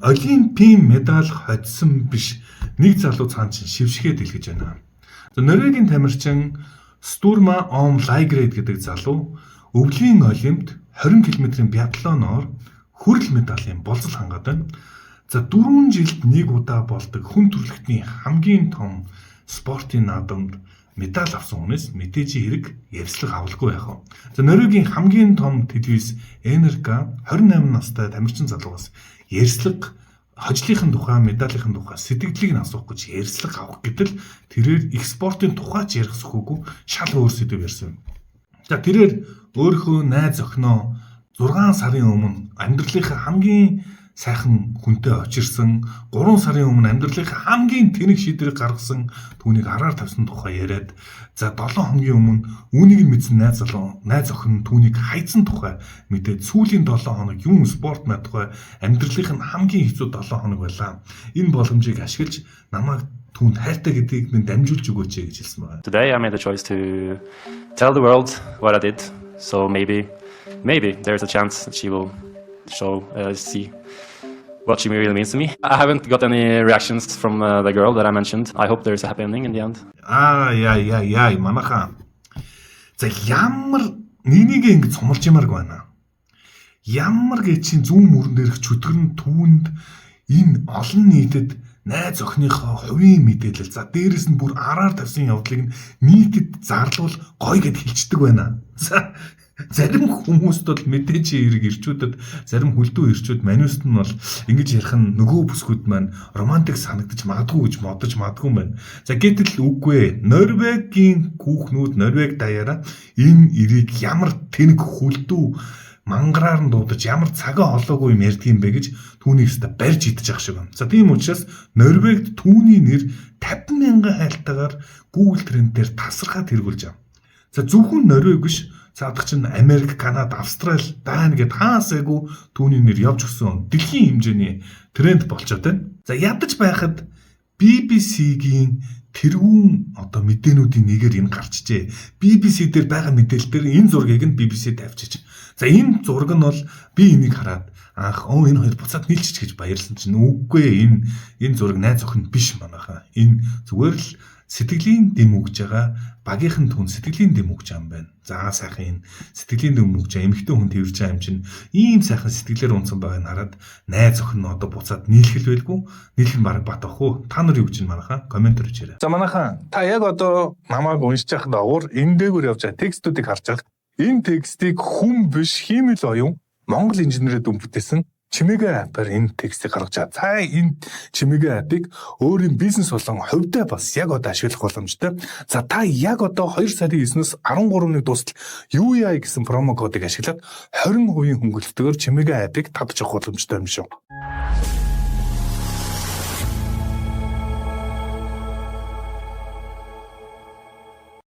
Олимпийн медаль хоцсон биш нэг залуу цаан чинь шившгээ дэлгэж байна. Норвегийн тамирчин Sturma Om Laigred гэдэг залуу өвлийн олимпиад 20 км-ийн биатлоноор хүрэл медалийн болцол хангаад байна. За 4 жилд нэг удаа болдог хүн төрөлхтний хамгийн том спортын наадамд медаль авсан хүнээс мэдээж хэрэг ярьслах авалгүй байх уу. За Норвегийн хамгийн том телевиз NRK 28 настай тамирчин залуугаас ярьслах хожлынхын тухай, медалийнхын тухай сэтгэлдлийг нь асуух гэж ярьслах авах гэтэл тэрээр их спортын тухай ч ярих зөвхөгүй шал өөр сэдв ярьсан. За тэрээр өөрийнхөө найз охиноо 6 сарын өмнө амьдралынхаа хамгийн сайхан хүнтэй очирсан, 3 сарын өмнө амьдралынхаа хамгийн тэнэг шийдвэрийг гаргасан түүнийг араар тавьсан тухай яриад, за 7 хоногийн өмнө үүнийг мэдсэн найз охин түүнийг хайцсан тухай мэдээд сүүлийн 7 хоног юм спорт маа тухай амьдралынх нь хамгийн хэцүү 7 хоног байлаа. Энэ боломжийг ашиглаж намайг түүнд хайртай гэдгийг минь дамжуулж өгөөч гэж хэлсэн байна. Today I made the choice to tell the world what I did. So maybe there's a chance that she will see what she really means to me. I haven't got any reactions from the girl that I mentioned. I hope there's a happy ending in the end. Яа манайхаа. За ямар нэнийг ингэ цомолж ямарг байна. Ямар гэж чинь зүүн мөрөн дээрх чөтгөрн түүнд энэ олон нийтэд найз охиныхоо хувийн мэдээлэл, за дээрэс нь бүр араар тавьсан явдлыг нийтэд зарлуул гоё гэд хэлцдэг байна. Зарим хүмүүст бол мэдээж хэрэг ирчүүдэд, зарим хөлдөө ирчүүд маниуст нь бол ингэж ярих нь нөгөө бүсгүүд маань романтик санагдаж магадгүй гэж бодож магадгүй юм байна. За гэтэл үгүй ээ. Норвегийн хүүхнүүд Норвег даяараа энэ ирийг ямар тэнэг хөлдөө мангараар нь дуудаж ямар цагаа олоогүй юм ярьдаг юм бэ гэж түүнийг өстө барьж идэж ах шиг байна. За тийм учраас Норвегт түүний нэр 50,000 хайлтаагаар Google Trend дээр тасархаад хэрэгүүлж байгаа. За зөвхөн Норвег биш, цаадах чинь Америк, Канада, Австрали, Дани гэд хаасайгүй түүний нэр явж өгсөн дэлхийн хэмжээний тренд болчиход байна. За ядаж байхад BBC-гийн тэрүүн мэдээнүүдийн нэгээр энэ гарчжээ. BBC дээр байгаа мэдээлэл дээр энэ зургийг нь BBC тавьчих. За энэ зураг нь бол би энийг хараад энэ хоёр буцаад нийлчих гэж баярлсан чинь үгүй энэ зураг найз охин биш манайхаа. Энэ зүгээр л сэтгэлийн дэм өгж байгаа багийнхан түн сэтгэлийн дэм өгж байгаа юм байна. За сайхан энэ сэтгэлийн дэм өгж байгаа эмэгтэй хүн тэрж байгаа юм чинь ийм сайхан сэтгэлээр унсан байгааг нь хараад найз охин нь буцаад нийлхэл байлгүй. Нийлхэн баг бат ах уу? Та нар юу гэж байна манайхаа? Комментэр хийрээ. За манайхаа та яг намайг уншиж байхад агуур энэ дээгүүр явж байгаа текстүүдийг харж байгаа. Энэ текстийг хүн биш хиймэл оюун Монгол инженерүүд бүтээсэн чимээгээ апаар энэ текстийг гаргаж байгаа. За энэ чимээгээ апыг өөрийн бизнес болон хувьдаа бас яг ашиглах боломжтой. За та яг 2 сарын 9-өөс 13-ны дуустал UEI гэсэн промо кодыг ашиглаад 20% хөнгөлөлтөөр чимээгээ апыг татж авах боломжтой юм шүү.